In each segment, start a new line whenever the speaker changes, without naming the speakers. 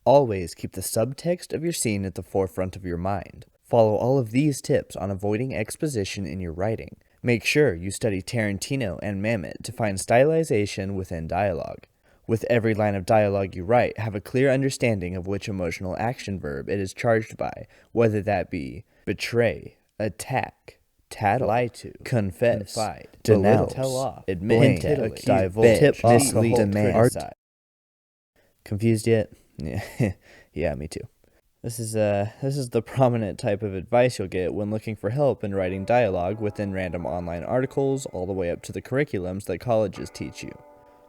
Always keep the subtext of your scene at the forefront of your mind. Follow all of these tips on avoiding exposition in your writing. Make sure you study Tarantino and Mamet to find stylization within dialogue. With every line of dialogue you write, have a clear understanding of which emotional action verb it is charged by, whether that be betray, attack, tattle, lie to, confess, confide, denounce, tell off, admit, blame, divulge, tip, mislead, demand, criticize. Confused yet? Yeah, me too. This is the prominent type of advice you'll get when looking for help in writing dialogue within random online articles, all the way up to the curriculums that colleges teach you.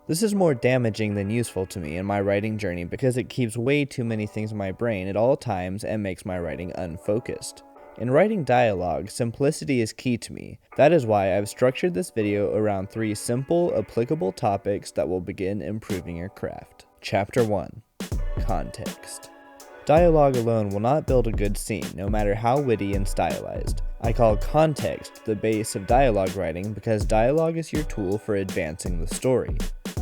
This is more damaging than useful to me in my writing journey because it keeps way too many things in my brain at all times and makes my writing unfocused. In writing dialogue, simplicity is key to me. That is why I've structured this video around 3 simple, applicable topics that will begin improving your craft. Chapter 1. Context. Dialogue alone will not build a good scene, no matter how witty and stylized. I call context the base of dialogue writing because dialogue is your tool for advancing the story.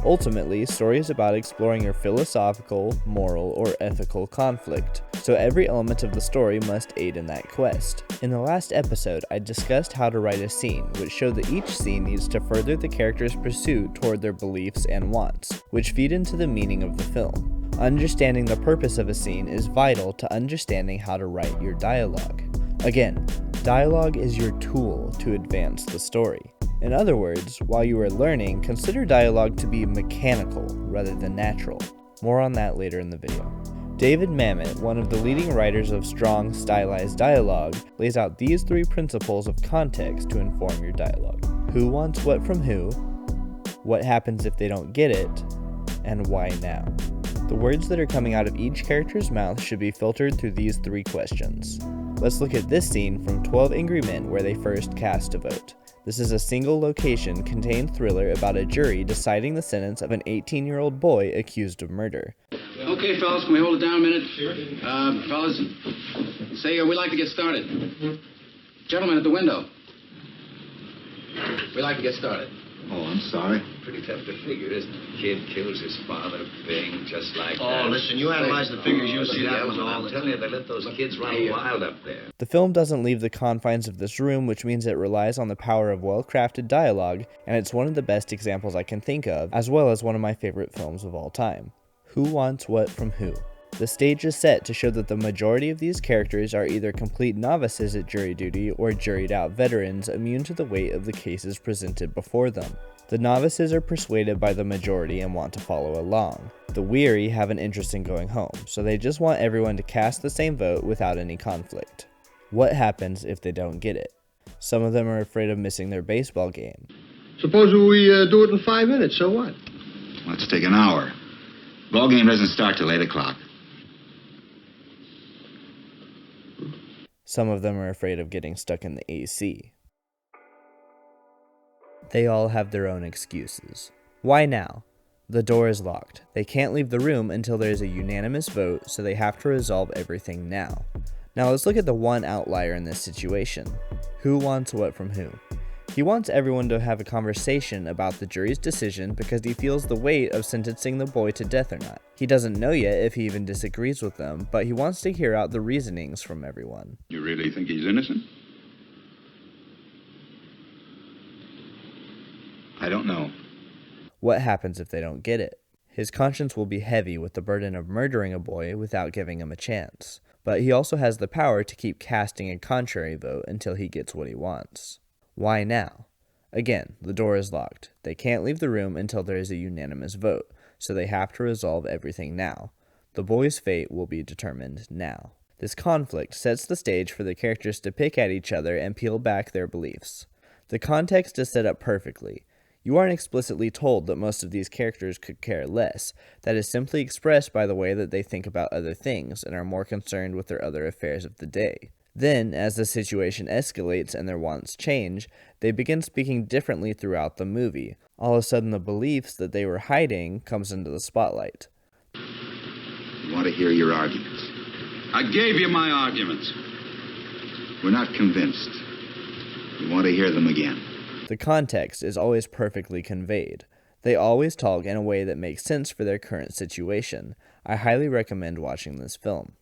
Ultimately, story is about exploring your philosophical, moral, or ethical conflict, so every element of the story must aid in that quest. In the last episode, I discussed how to write a scene, which showed that each scene needs to further the character's pursuit toward their beliefs and wants, which feed into the meaning of the film. Understanding the purpose of a scene is vital to understanding how to write your dialogue. Again, dialogue is your tool to advance the story. In other words, while you are learning, consider dialogue to be mechanical rather than natural. More on that later in the video. David Mamet, one of the leading writers of strong, stylized dialogue, lays out these 3 principles of context to inform your dialogue. Who wants what from who, what happens if they don't get it, and why now. The words that are coming out of each character's mouth should be filtered through these 3 questions. Let's look at this scene from 12 Angry Men where they first cast a vote. This is a single location contained thriller about a jury deciding the sentence of an 18-year-old boy accused of murder.
Okay, fellas, can we hold it down a minute? Sure. Fellas, say we'd like to get started. Gentlemen at the window. We'd like to get started.
Oh, I'm sorry.
Pretty tough to figure, isn't it? Kid kills his father, bing, just like that.
Oh, listen, you analyze the figures, you'll see that was all.
I'm telling you, they let those kids run wild up there.
The film doesn't leave the confines of this room, which means it relies on the power of well-crafted dialogue, and it's one of the best examples I can think of, as well as one of my favorite films of all time. Who wants what from who? The stage is set to show that the majority of these characters are either complete novices at jury duty or juried-out veterans immune to the weight of the cases presented before them. The novices are persuaded by the majority and want to follow along. The weary have an interest in going home, so they just want everyone to cast the same vote without any conflict. What happens if they don't get it? Some of them are afraid of missing their baseball game.
Suppose we do it in 5 minutes, so what?
Let's take an hour. Ball game doesn't start till 8 o'clock.
Some of them are afraid of getting stuck in the AC. They all have their own excuses. Why now? The door is locked. They can't leave the room until there is a unanimous vote, so they have to resolve everything now. Now let's look at the one outlier in this situation. Who wants what from who? He wants everyone to have a conversation about the jury's decision because he feels the weight of sentencing the boy to death or not. He doesn't know yet if he even disagrees with them, but he wants to hear out the reasonings from everyone.
You really think he's innocent? I don't know.
What happens if they don't get it? His conscience will be heavy with the burden of murdering a boy without giving him a chance. But he also has the power to keep casting a contrary vote until he gets what he wants. Why now? Again, the door is locked. They can't leave the room until there is a unanimous vote, so they have to resolve everything now. The boy's fate will be determined now. This conflict sets the stage for the characters to pick at each other and peel back their beliefs. The context is set up perfectly. You aren't explicitly told that most of these characters could care less. That is simply expressed by the way that they think about other things and are more concerned with their other affairs of the day. Then, as the situation escalates and their wants change, they begin speaking differently throughout the movie. All of a sudden, the beliefs that they were hiding comes into the spotlight.
We want to hear your arguments.
I gave you my arguments.
We're not convinced. We want to hear them again.
The context is always perfectly conveyed. They always talk in a way that makes sense for their current situation. I highly recommend watching this film.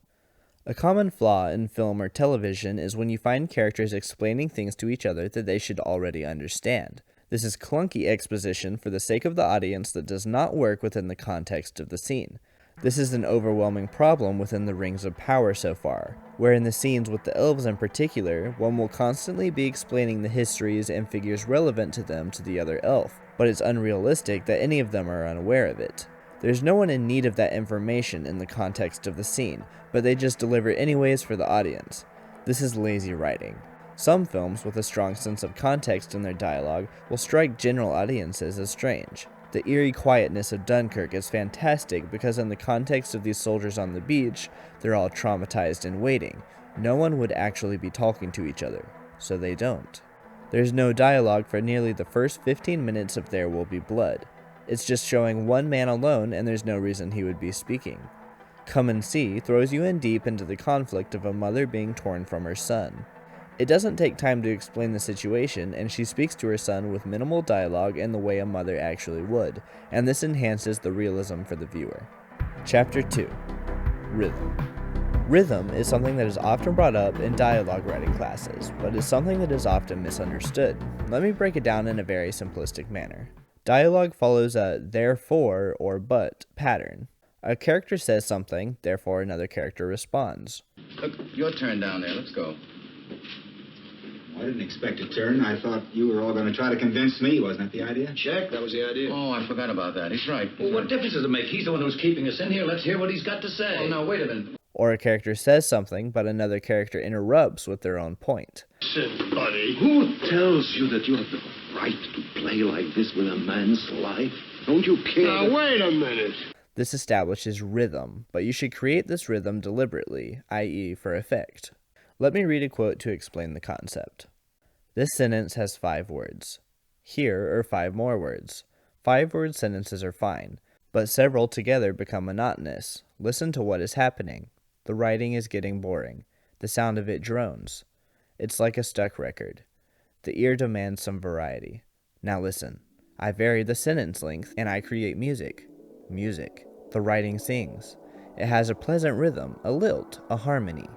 A common flaw in film or television is when you find characters explaining things to each other that they should already understand. This is clunky exposition for the sake of the audience that does not work within the context of the scene. This is an overwhelming problem within the Rings of Power so far, where in the scenes with the elves in particular, one will constantly be explaining the histories and figures relevant to them to the other elf, but it's unrealistic that any of them are unaware of it. There's no one in need of that information in the context of the scene, but they just deliver it anyways for the audience. This is lazy writing. Some films with a strong sense of context in their dialogue will strike general audiences as strange. The eerie quietness of Dunkirk is fantastic because in the context of these soldiers on the beach, they're all traumatized and waiting. No one would actually be talking to each other, so they don't. There's no dialogue for nearly the first 15 minutes of There Will Be Blood. It's just showing one man alone and there's no reason he would be speaking. Come and See throws you in deep into the conflict of a mother being torn from her son. It doesn't take time to explain the situation, and she speaks to her son with minimal dialogue in the way a mother actually would, and this enhances the realism for the viewer. Chapter 2. Rhythm. Rhythm is something that is often brought up in dialogue writing classes, but is something that is often misunderstood. Let me break it down in a very simplistic manner. Dialogue follows a therefore or but pattern. A character says something, therefore another character responds.
Look, your turn down there. Let's go.
I didn't expect a turn. I thought you were all going to try to convince me. Wasn't that the idea?
Check, that was the idea.
Oh, I forgot about that. He's right.
Well, what difference does it make? He's the one who's keeping us in here. Let's hear what he's got to say.
Oh, now, wait a minute.
Or a character says something, but another character interrupts with their own point.
Listen, buddy.
Who tells you that you have the right to play like this with a man's life? Don't you care?
Now, wait a minute.
This establishes rhythm, but you should create this rhythm deliberately, i.e. for effect. Let me read a quote to explain the concept. This sentence has 5 words. Here are 5 more words. 5-word sentences are fine, but several together become monotonous. Listen to what is happening. The writing is getting boring. The sound of it drones. It's like a stuck record. The ear demands some variety. Now listen. I vary the sentence length and I create music. Music. The writing sings. It has a pleasant rhythm, a lilt, a harmony.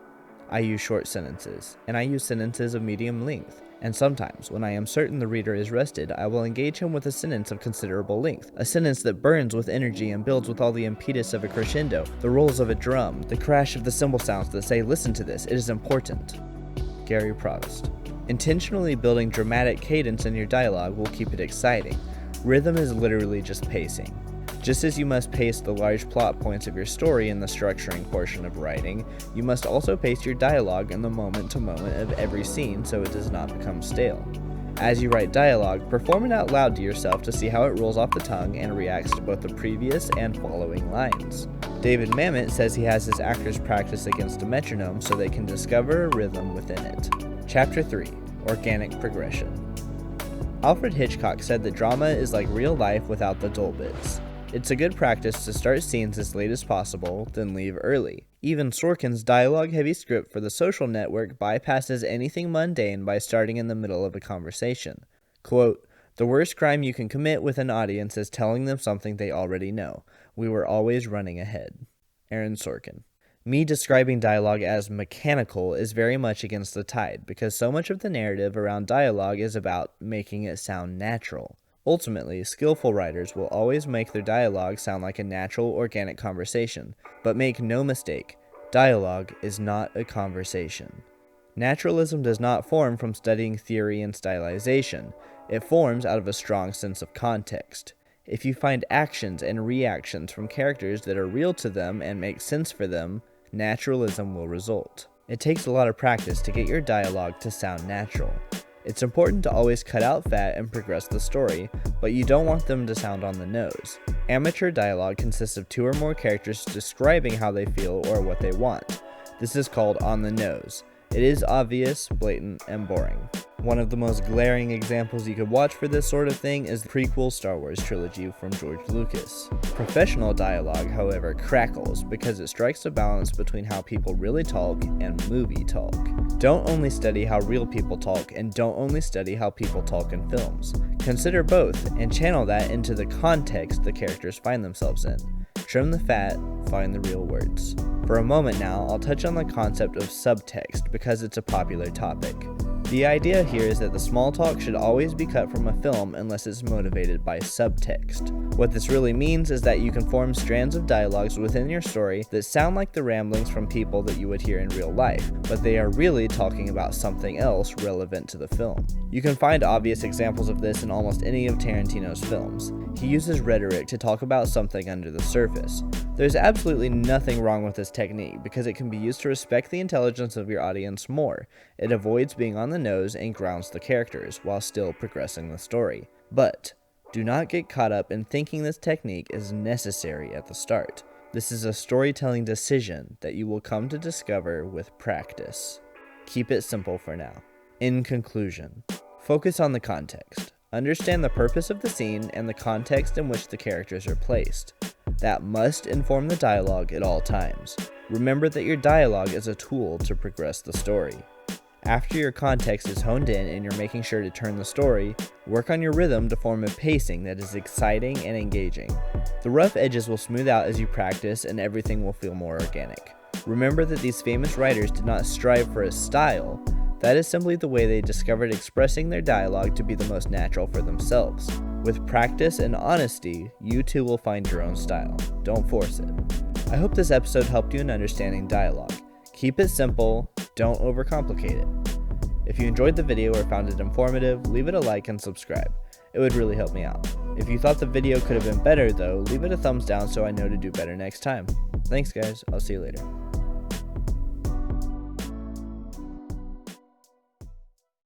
I use short sentences, and I use sentences of medium length. And sometimes, when I am certain the reader is rested, I will engage him with a sentence of considerable length, a sentence that burns with energy and builds with all the impetus of a crescendo, the rolls of a drum, the crash of the cymbal sounds that say, listen to this, it is important. Gary Provost. Intentionally building dramatic cadence in your dialogue will keep it exciting. Rhythm is literally just pacing. Just as you must pace the large plot points of your story in the structuring portion of writing, you must also pace your dialogue in the moment-to-moment of every scene so it does not become stale. As you write dialogue, perform it out loud to yourself to see how it rolls off the tongue and reacts to both the previous and following lines. David Mamet says he has his actors practice against a metronome so they can discover a rhythm within it. Chapter 3. Organic Progression. Alfred Hitchcock said that drama is like real life without the dull bits. It's a good practice to start scenes as late as possible, then leave early. Even Sorkin's dialogue-heavy script for The Social Network bypasses anything mundane by starting in the middle of a conversation. Quote, "The worst crime you can commit with an audience is telling them something they already know. We were always running ahead." Aaron Sorkin. Me describing dialogue as mechanical is very much against the tide, because so much of the narrative around dialogue is about making it sound natural. Ultimately, skillful writers will always make their dialogue sound like a natural, organic conversation. But make no mistake, dialogue is not a conversation. Naturalism does not form from studying theory and stylization. It forms out of a strong sense of context. If you find actions and reactions from characters that are real to them and make sense for them, naturalism will result. It takes a lot of practice to get your dialogue to sound natural. It's important to always cut out fat and progress the story, but you don't want them to sound on the nose. Amateur dialogue consists of 2 or more characters describing how they feel or what they want. This is called on the nose. It is obvious, blatant, and boring. One of the most glaring examples you could watch for this sort of thing is the prequel Star Wars trilogy from George Lucas. Professional dialogue, however, crackles because it strikes a balance between how people really talk and movie talk. Don't only study how real people talk, and don't only study how people talk in films. Consider both, and channel that into the context the characters find themselves in. Trim the fat, find the real words. For a moment now, I'll touch on the concept of subtext because it's a popular topic. The idea here is that the small talk should always be cut from a film unless it's motivated by subtext. What this really means is that you can form strands of dialogues within your story that sound like the ramblings from people that you would hear in real life, but they are really talking about something else relevant to the film. You can find obvious examples of this in almost any of Tarantino's films. He uses rhetoric to talk about something under the surface. There's absolutely nothing wrong with this technique because it can be used to respect the intelligence of your audience more. It avoids being on the nose and grounds the characters while still progressing the story. But do not get caught up in thinking this technique is necessary at the start. This is a storytelling decision that you will come to discover with practice. Keep it simple for now. In conclusion, focus on the context. Understand the purpose of the scene and the context in which the characters are placed. That must inform the dialogue at all times. Remember that your dialogue is a tool to progress the story. After your context is honed in and you're making sure to turn the story, work on your rhythm to form a pacing that is exciting and engaging. The rough edges will smooth out as you practice and everything will feel more organic. Remember that these famous writers did not strive for a style. That is simply the way they discovered expressing their dialogue to be the most natural for themselves. With practice and honesty, you too will find your own style. Don't force it. I hope this episode helped you in understanding dialogue. Keep it simple, don't overcomplicate it. If you enjoyed the video or found it informative, leave it a like and subscribe. It would really help me out. If you thought the video could have been better though, leave it a thumbs down so I know to do better next time. Thanks guys, I'll see you later.